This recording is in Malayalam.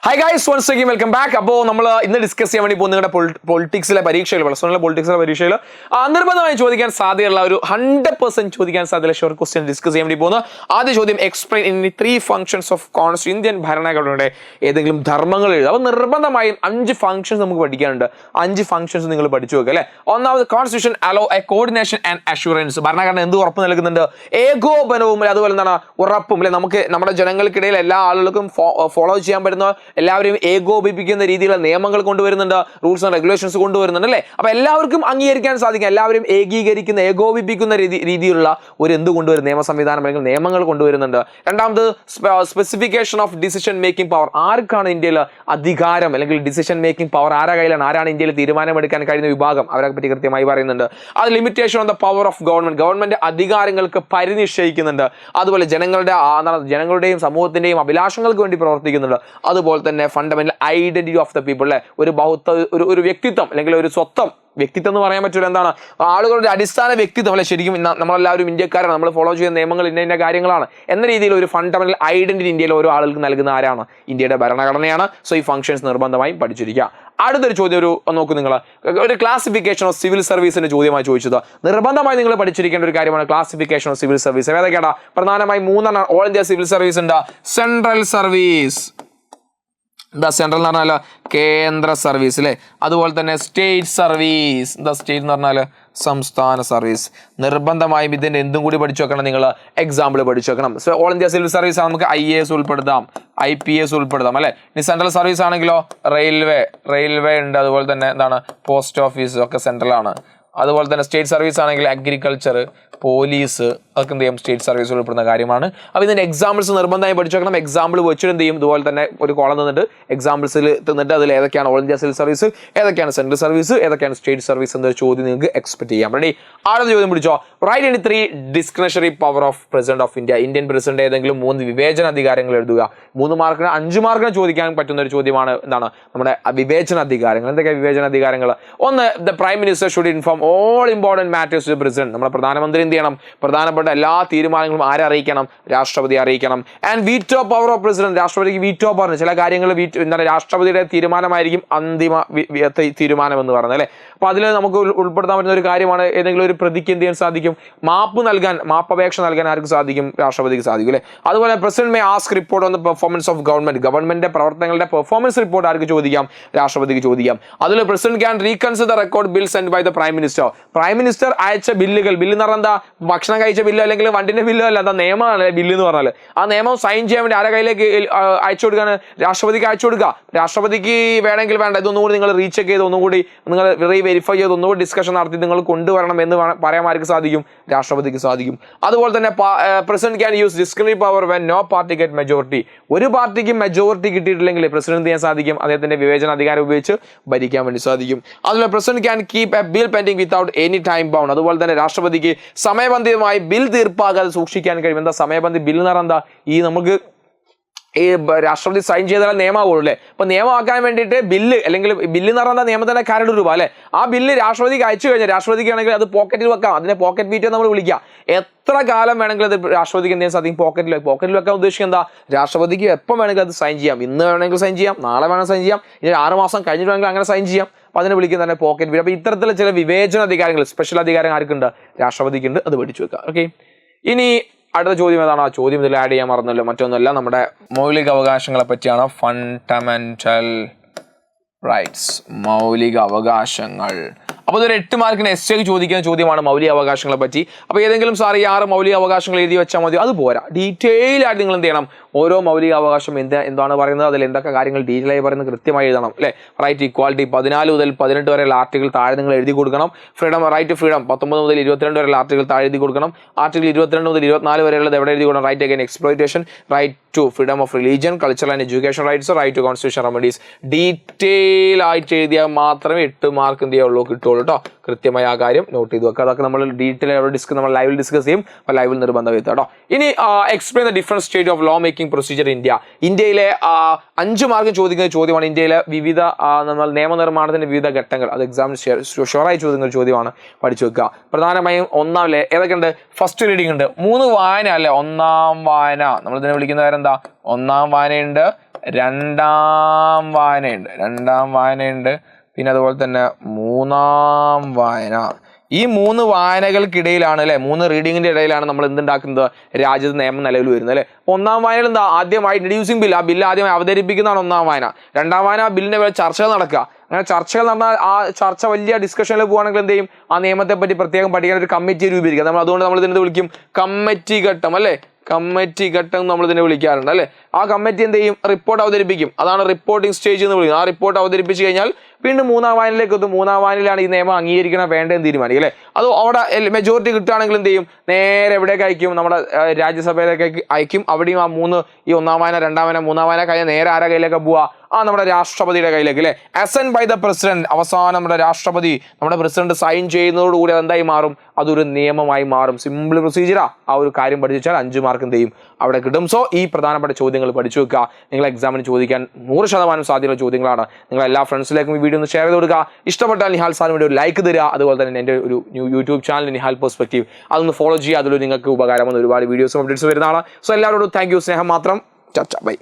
Hi guys, once again welcome back. അപ്പോൾ നമ്മൾ ഇന്ന് ഡിസ്കസ് ചെയ്യാൻ വേണ്ടി പോകുന്ന നിങ്ങളുടെ പൊളിറ്റിക്സിലെ പരീക്ഷയിൽ പ്ലസ് വണ്ണിലെ പൊളിറ്റിക്സിലെ പരീക്ഷയിൽ നിർബന്ധമായി ചോദിക്കാൻ സാധ്യതയുള്ള ഒരു 100% ചോദിക്കാൻ സാധ്യതയുള്ള ഷോർട്ട് ക്വസ്റ്റ്യൻ ഡിസ്കസ് ചെയ്യാൻ വേണ്ടി പോകുന്നു. ആദ്യ ചോദ്യം explain in 3 functions of constitution Indian ഭരണഘടനയുടെ ഏതെങ്കിലും ധർമ്മങ്ങൾ എഴുതുക. അപ്പോൾ നിർബന്ധമായും 5 ഫംഗ്ഷൻസ് നമുക്ക് പഠിക്കാനുണ്ട്. 5 ഫംഗ്ഷൻസ് നിങ്ങൾ പഠിച്ചു വെക്കുക അല്ലേ. ഒന്നാമത് constitution hello A coordination and assurance. ഭരണഘടന എന്ത് ഉറപ്പ് നൽകുന്നുണ്ട്? ഏകോപനവും അതുപോലെ എന്താണ് ഉറപ്പും അല്ലെ. നമുക്ക് നമ്മുടെ ജനങ്ങൾക്കിടയിൽ എല്ലാ ആളുകൾക്കും ഫോളോ ചെയ്യാൻ പറ്റുന്ന എല്ലാവരെയും ഏകോപിപ്പിക്കുന്ന രീതിയിലുള്ള നിയമങ്ങൾ കൊണ്ടുവരുന്നുണ്ട്, റൂൾസ് ആൻഡ് റെഗുലേഷൻസ് കൊണ്ടുവരുന്നുണ്ട് അല്ലേ. അപ്പൊ എല്ലാവർക്കും അംഗീകരിക്കാൻ സാധിക്കും, എല്ലാവരും ഏകീകരിക്കുന്ന ഏകോപിപ്പിക്കുന്ന രീതിയിലുള്ള ഒരു എന്ത് കൊണ്ടുവരും നിയമ സംവിധാനം അല്ലെങ്കിൽ നിയമങ്ങൾ കൊണ്ടുവരുന്നുണ്ട്. രണ്ടാമത് specification of decision making power. ആർക്കാണ് ഇന്ത്യയിൽ അധികാരം അല്ലെങ്കിൽ ഡിസിഷൻ മേക്കിംഗ് പവർ ആരാ കയ്യിലാണ്, ആരാണ് ഇന്ത്യയിൽ തീരുമാനമെടുക്കാൻ കഴിയുന്ന വിഭാഗം, അവരെ പറ്റി കൃത്യമായി പറയുന്നുണ്ട്. അത് limitation on the power of government. Government അധികാരങ്ങൾക്ക് പരിധി നിശ്ചയിക്കുന്നുണ്ട്. അതുപോലെ ജനങ്ങളുടെയും സമൂഹത്തിന്റെയും അഭിലാഷങ്ങൾക്ക് വേണ്ടി പ്രവർത്തിക്കുന്നുണ്ട്. അതുപോലെ തന്നെ fundamental identity of the people അല്ലെ. ഒരു വ്യക്തിത്വം അല്ലെങ്കിൽ ഒരു സ്വത്വം, വ്യക്തിത്വം എന്ന് പറയാൻ പറ്റില്ല, എന്താണ് ആളുകളുടെ അടിസ്ഥാന വ്യക്തിത്വം അല്ലെ. ശരിക്കും നമ്മളെല്ലാവരും ഇന്ത്യക്കാരാണ്, നമ്മൾ ഫോളോ ചെയ്യുന്ന നിയമങ്ങൾ ഇന്ന കാര്യങ്ങളാണ് എന്ന രീതിയിൽ ഒരു ഫണ്ടമെന്റൽ ഐഡന്റിറ്റി ഇന്ത്യയിൽ ഓരോ ആളുകൾക്ക് നൽകുന്ന ആരാണ്? ഇന്ത്യയുടെ ഭരണഘടനയാണ്. സോ ഈ ഫംഗ്ഷൻസ് നിർബന്ധമായും പഠിച്ചിരിക്കുക. അടുത്തൊരു ചോദ്യം നോക്കൂ, നിങ്ങൾ ഒരു ക്ലാസിഫിക്കേഷൻ ഓഫ് സിവിൽ സർവീസിന്റെ ചോദ്യമായി ചോദിച്ചത്. നിർബന്ധമായി നിങ്ങൾ പഠിച്ചിരിക്കേണ്ട ഒരു കാര്യമാണ് ക്ലാസിഫിക്കേഷൻ ഓഫ് സിവിൽ സർവീസ്. ഏതൊക്കെയാണ്? പ്രധാനമായും 3 ഓൾ ഇന്ത്യ സിവിൽ സർവീസ് ഉണ്ട്. സെൻട്രൽ സർവീസ്, സെൻട്രൽ എന്ന് പറഞ്ഞാൽ കേന്ദ്ര സർവീസ് അല്ലേ. അതുപോലെ തന്നെ സ്റ്റേറ്റ് സർവീസ്, സ്റ്റേറ്റ് എന്ന് പറഞ്ഞാൽ സംസ്ഥാന സർവീസ്. നിർബന്ധമായും ഇതിന്റെ എന്തും കൂടി പഠിച്ചു വെക്കണം, നിങ്ങൾ എക്സാമ്പിൾ പഠിച്ചു വെക്കണം. So all India civil service ആണ്, നമുക്ക് IAS ഉൾപ്പെടുത്താം, IPS ഉൾപ്പെടുത്താം അല്ലെ. ഇനി സെൻട്രൽ സർവീസ് ആണെങ്കിലോ റെയിൽവേ ഉണ്ട്, അതുപോലെ തന്നെ എന്താണ് പോസ്റ്റ് ഓഫീസ് ഒക്കെ സെൻട്രൽ ആണ്. അതുപോലെ തന്നെ സ്റ്റേറ്റ് സർവീസ് ആണെങ്കിൽ അഗ്രികൾച്ചർ, പോലീസ്, അതൊക്കെ എന്ത് ചെയ്യും? സ്റ്റേറ്റ് സർവീസ് ഉൾപ്പെടുന്ന കാര്യമാണ്. അപ്പോൾ ഇതിന്റെ എക്സാമ്പിൾസ് നിർബന്ധമായി പഠിച്ചു വെക്കണം. എക്സാമ്പിൾ വെച്ചിട്ട് എന്ത് ചെയ്യും? ഇതുപോലെ തന്നെ ഒരു കോളം തന്നിട്ട് എക്സാമ്പിൾസിൽ തന്നിട്ട് അതിൽ ഏതൊക്കെയാണ് ഓൾ ഇന്ത്യ സിവിൽ സർവീസ്, ഏതൊക്കെയാണ് സെൻട്രൽ സർവീസ്, ഏതൊക്കെയാണ് സ്റ്റേറ്റ് സർവീസ് എന്നൊരു ചോദ്യം നിങ്ങൾക്ക് എക്സ്പെക്ട് ചെയ്യാം. റെഡി? ആദ്യ ചോദ്യം പിടിച്ചോ. Write any 3 discretionary power of president of India. Indian president ഏതെങ്കിലും 3 വിവേചന അധികാരങ്ങൾ എഴുതുക. 3 മാർക്കിന് 5 മാർക്കിന് ചോദിക്കാൻ പറ്റുന്ന ഒരു ചോദ്യമാണ് എന്താണ് നമ്മുടെ വിവേചന അധികാരങ്ങൾ. എന്തൊക്കെയാണ് വിവേചന അധികാരങ്ങൾ? ഒന്ന്, the prime minister should inform all important matters to president. നമ്മുടെ പ്രധാനമന്ത്രി എന്ത് ചെയ്യണം? പ്രധാനപ്പെട്ട എല്ലാ തീരുമാനങ്ങളും ആരെ അറിയിക്കണം? രാഷ്ട്രപതി അറിയിക്കണം. And veto power of president. രാഷ്ട്രപതിക്ക് വീറ്റോ പവർ, ചില കാര്യങ്ങൾ എന്താണ് രാഷ്ട്രപതിയുടെ തീരുമാനമായിരിക്കും അന്തിമ തീരുമാനം എന്ന് പറയുന്നത് അല്ലെ. അപ്പൊ അതിൽ നമുക്ക് ഉൾപ്പെടുത്താൻ പറ്റുന്ന ഒരു കാര്യമാണ് ഏതെങ്കിലും ഒരു പ്രതിക്ക് എന്ത് ചെയ്യാൻ സാധിക്കും? മാപ്പപേക്ഷ നൽകാൻ ആർക്ക് സാധിക്കും? രാഷ്ട്രപതിക്ക് സാധിക്കും അല്ലെ. അതുപോലെ president may ask report on the performance of ഗവൺമെന്റിന്റെ പ്രവർത്തനങ്ങളുടെ പെർഫോമൻസ് റിപ്പോർട്ട് ആർക്ക് ചോദിക്കാം? രാഷ്ട്രപതിക്ക് ചോദിക്കാം. അതിൽ president can reconsider record bill send by the prime minister. Prime minister അയച്ച ബില്ല് എന്ന് പറഞ്ഞാൽ എന്താ? ഭക്ഷണം കഴിച്ച ബില്ലോ അല്ലെങ്കിൽ വണ്ടിന്റെ ബില്ലോ അല്ല, എന്താ നിയമമാണ് ബില്ല് എന്ന് പറഞ്ഞാൽ. ആ നിയമം സൈൻ ചെയ്യാൻ വേണ്ടി ആരെ കയ്യിലേക്ക് അയച്ചു കൊടുക്കാൻ? രാഷ്ട്രപതിക്ക് അയച്ചു കൊടുക്കുക. രാഷ്ട്രപതിക്ക് വേണമെങ്കിൽ വേണ്ട, ഇതൊന്നുകൂടി നിങ്ങൾ റീചെക്ക് ചെയ്ത് ഒന്നുകൂടി നിങ്ങൾ വെരിഫൈ ചെയ്ത് ഒന്നുകൂടി ഡിസ്കഷൻ നടത്തി നിങ്ങൾ കൊണ്ടുവരണം എന്ന് പറയാൻ ആർക്ക് സാധിക്കും? രാഷ്ട്രപതിക്ക് സാധിക്കും. അതുപോലെ തന്നെ president can use discretionary power when no party get majority. ഒരു പാർട്ടിക്ക് മെജോറിറ്റി കിട്ടിയിട്ടില്ലെങ്കിൽ പ്രസിഡന്റ് ചെയ്യാൻ സാധിക്കും? അദ്ദേഹത്തിന്റെ വിവേചന അധികാരം ഉപയോഗിച്ച് ഭരിക്കാൻ വേണ്ടി സാധിക്കും. അതുപോലെ president can keep A bill pending without any time bound. അതുപോലെ തന്നെ രാഷ്ട്രപതിക്ക് സമയബന്ധിതമായി ബിൽ തീർപ്പാകാതെ സൂക്ഷിക്കാൻ കഴിയും. എന്താ സമയബന്ധി ബിൽ എന്ന് പറഞ്ഞാൽ എന്താ? ഈ നമുക്ക് ഈ രാഷ്ട്രപതി സൈൻ ചെയ്താൽ നിയമമാവുള്ളൂ അല്ലേ. അപ്പൊ നിയമമാക്കാൻ വേണ്ടിയിട്ട് ബില്ല് അല്ലെങ്കിൽ ബില്ല് എന്ന് പറഞ്ഞാൽ നിയമത്തിന്റെ കരട് രൂപ അല്ലെ. ആ ബില്ല് രാഷ്ട്രപതിക്ക് അയച്ചു കഴിഞ്ഞാൽ രാഷ്ട്രപതിക്കാണെങ്കിൽ അത് പോക്കറ്റിൽ വെക്കാം. അതിനെ പോക്കറ്റ് വീറ്റോ നമ്മൾ വിളിക്കാം. എത്ര കാലം വേണമെങ്കിലും അത് രാഷ്ട്രപതിക്ക് എന്തെങ്കിലും സാധിക്കും? പോക്കറ്റിൽ വെക്കാൻ ഉദ്ദേശിക്കുക എന്താ? രാഷ്ട്രപതിക്ക് എപ്പോൾ വേണമെങ്കിൽ അത് സൈൻ ചെയ്യാം. ഇന്ന് വേണമെങ്കിൽ സൈൻ ചെയ്യാം, നാളെ വേണമെങ്കിൽ സൈൻ ചെയ്യാം, ഇനി 6 മാസം കഴിഞ്ഞിട്ട് വേണമെങ്കിൽ അങ്ങനെ സൈൻ ചെയ്യാം. അപ്പൊ അതിനെ വിളിക്കുന്ന തന്നെ പോക്കറ്റ് വീറ്റ്. അപ്പൊ ഇത്തരത്തിലുള്ള ചില വിവേചന അധികാരങ്ങൾ, സ്പെഷ്യൽ അധികാരം ആർക്കുണ്ട്? രാഷ്ട്രപതിക്കുണ്ട്. അത് പഠിച്ചു വെക്കുക. ഓക്കെ, ഇനി അടുത്ത ചോദ്യം ഏതാണ്? ആ ചോദ്യം ഇതിൽ ആഡ് ചെയ്യാൻ മറന്നല്ലോ, മറ്റൊന്നുമല്ല, നമ്മുടെ മൗലിക അവകാശങ്ങളെ പറ്റിയാണ്. ഫണ്ടമെന്റൽ റൈറ്റ്സ്, മൗലിക അവകാശങ്ങൾ. അപ്പോൾ ഇതൊരു 8 മാർക്കിന് എസ്സേക്ക് ചോദിക്കുന്ന ചോദ്യമാണ് മൗലിക അവകാശങ്ങളെ പറ്റി. അപ്പോൾ ഏതെങ്കിലും സാർ ഈ 6 മൗലിക അവകാശങ്ങൾ എഴുതി വെച്ചാൽ മതി, അത് പോരാ. ഡീറ്റെയിൽ ആയിട്ട് നിങ്ങൾ എന്ത് ചെയ്യണം? ഓരോ മൗലിക അവകാശം എന്താണ് പറയുന്നത്, അതിൽ എന്തൊക്കെ കാര്യങ്ങൾ ഡീറ്റെയിൽ ആയി പറയുന്നത് കൃത്യമായി എഴുതണം അല്ലേ. റൈറ്റ് ഈക്വാലിറ്റി 14 മുതൽ 18 വരെയുള്ള ആർട്ടിക്കിൾ താഴെ നിങ്ങൾ എഴുതി കൊടുക്കണം. റൈറ്റ് ഫ്രീഡം 19 മുതൽ 22 വരെയുള്ള ആർട്ടിക്കിൾ താഴെ എഴുതി കൊടുക്കണം. ആർട്ടിക്കിൾ 22 മുതൽ 24 വരെയുള്ളത് എവിടെ എഴുതി കൊടുക്കണം? Right against exploitation, right to freedom of religion, cultural and education rights, right to constitution remedies. Detail ആയിട്ട് എഴുതിയാൽ മാത്രമേ 8 മാർക്ക് എന്ത് ചെയ്യുള്ളൂ, കിട്ടുള്ളൂ കേട്ടോ. കൃത്യമായി ആ കാര്യം നോട്ട് ചെയ്തു വെക്കുക. അതൊക്കെ നമ്മൾ ഡീറ്റെയിൽ നമ്മൾ ലൈവിൽ ഡിസ്കസ് ചെയ്യും. അപ്പോൾ ലൈവിൽ നിർബന്ധം വരുത്തുക കേട്ടോ. ഇനി explain the different stage of law making procedure India. ഇന്ത്യയിലെ 5 മാർക്ക് ചോദിക്കുന്ന ചോദ്യമാണ്. ഇന്ത്യയിലെ വിവിധ നമ്മൾ നിയമനിർമ്മാണത്തിന്റെ വിവിധ ഘട്ടങ്ങൾ, അത് എക്സാമിന് ഷുവറായി ചോദിക്കുന്ന ഒരു ചോദ്യമാണ്. പഠിച്ചു വെക്കുക. പ്രധാനമായും ഒന്നാമല്ലേ ഏതൊക്കെയുണ്ട്? ഫസ്റ്റ് റീഡിംഗ് ഉണ്ട്, 3 വായന അല്ലെ. ഒന്നാം വായന നമ്മൾ ഇതിനെ വിളിക്കുന്ന കാര്യം എന്താ? ഒന്നാം വായനയുണ്ട്, രണ്ടാം വായനയുണ്ട്, പിന്നെ അതുപോലെ തന്നെ മൂന്നാം വായന. ഈ 3 വായനകൾക്കിടയിലാണ് അല്ലെ, 3 റീഡിങ്ങിന്റെ ഇടയിലാണ് നമ്മൾ എന്തുണ്ടാക്കുന്നത്, രാജ്യത്ത് നിയമം നിലവിൽ വരുന്നത് അല്ലെ. ഒന്നാം വായനയിൽ എന്താ, ആദ്യമായി ഇൻട്രൊഡ്യൂസിംഗ് ബിൽ, ആ ബില്ല് ആദ്യമായി അവതരിപ്പിക്കുന്നതാണ് ഒന്നാം വായന. രണ്ടാം വായന ആ ബില്ലിന്റെ പേര് ചർച്ചകൾ നടക്കുക. അങ്ങനെ ചർച്ചകൾ നടന്നാൽ ആ ചർച്ച വലിയ ഡിസ്കഷനിൽ പോകുകയാണെങ്കിൽ എന്ത് ചെയ്യും, ആ നിയമത്തെ പറ്റി പ്രത്യേകം പഠിക്കാൻ ഒരു കമ്മിറ്റി രൂപീകരിക്കുക. അതുകൊണ്ട് നമ്മൾ ഇതിനെ വിളിക്കും കമ്മിറ്റി ഘട്ടം അല്ലെ. കമ്മിറ്റി ഘട്ടം നമ്മൾ ഇതിനെ വിളിക്കാറുണ്ട് അല്ലെ. ആ കമ്മിറ്റി എന്ത് ചെയ്യും, റിപ്പോർട്ട് അവതരിപ്പിക്കും. അതാണ് റിപ്പോർട്ടിംഗ് സ്റ്റേജ് എന്ന് വിളിക്കുന്നത്. ആ റിപ്പോർട്ട് അവതരിപ്പിച്ച് കഴിഞ്ഞാൽ വീണ്ടും മൂന്നാം വായനയിലേക്ക് എത്തും. മൂന്നാം വായനയിലാണ് ഈ നിയമം അംഗീകരിക്കണം വേണ്ടതെന്ന് തീരുമാനിക്കും അല്ലെ. അത് അവിടെ മെജോറിറ്റി കിട്ടുകയാണെങ്കിൽ എന്ത് ചെയ്യും, നേരെ എവിടേക്ക് അയക്കും, നമ്മുടെ രാജ്യസഭയിലേക്ക് അയക്കും. അവിടെയും ആ ഈ ഒന്നാം വായന, രണ്ടാം വായന, മൂന്നാം വായന കഴിഞ്ഞാൽ നേരെ ആരുടെ കയ്യിലേക്ക് പോവുക, നമ്മുടെ രാഷ്ട്രപതിയുടെ കയ്യിലേക്ക് അല്ലെ. അസൈൻ ബൈ ദ പ്രസിഡന്റ്, അവസാനം നമ്മുടെ രാഷ്ട്രപതി, നമ്മുടെ പ്രസിഡന്റ് സൈൻ ചെയ്യുന്നതോടുകൂടി അതെന്തായി മാറും, അതൊരു നിയമമായി മാറും. സിമ്പിൾ പ്രൊസീജിയറാ. ആ ഒരു കാര്യം പഠിച്ചാൽ 5 മാർക്ക് എന്ത് ചെയ്യും, അവിടെ കിട്ടും. സോ ഈ പ്രധാനപ്പെട്ട ചോദ്യങ്ങൾ പഠിച്ചു വെക്കുക. നിങ്ങൾ എക്സാമിന് ചോദിക്കാൻ 100% സാധ്യതയുള്ള ചോദ്യങ്ങളാണ്. നിങ്ങൾ എല്ലാ ഫ്രണ്ട്സിലേക്കും ഈ വീഡിയോ ഒന്ന് ഷെയർ ചെയ്ത് കൊടുക്കുക. ഇഷ്ടപ്പെട്ടാൽ നിഹാൽ സാറിന് വേണ്ടി ഒരു ലൈക്ക് തരിക. അതുപോലെ തന്നെ എൻ്റെ ഒരു യൂട്യൂബ് ചാനൽ നിഹാൽ പെർസ്പെക്റ്റീവ്, അതൊന്ന് ഫോളോ ചെയ്യുക. അതിലൊരു നിങ്ങൾക്ക് ഉപകാരമെന്ന് ഒരുപാട് വീഡിയോസും അപ്ഡേറ്റ്സ് വരുന്നതാണ്. സോ എല്ലാവരോടും താങ്ക് യു, സ്നേഹം മാത്രം. ബൈ.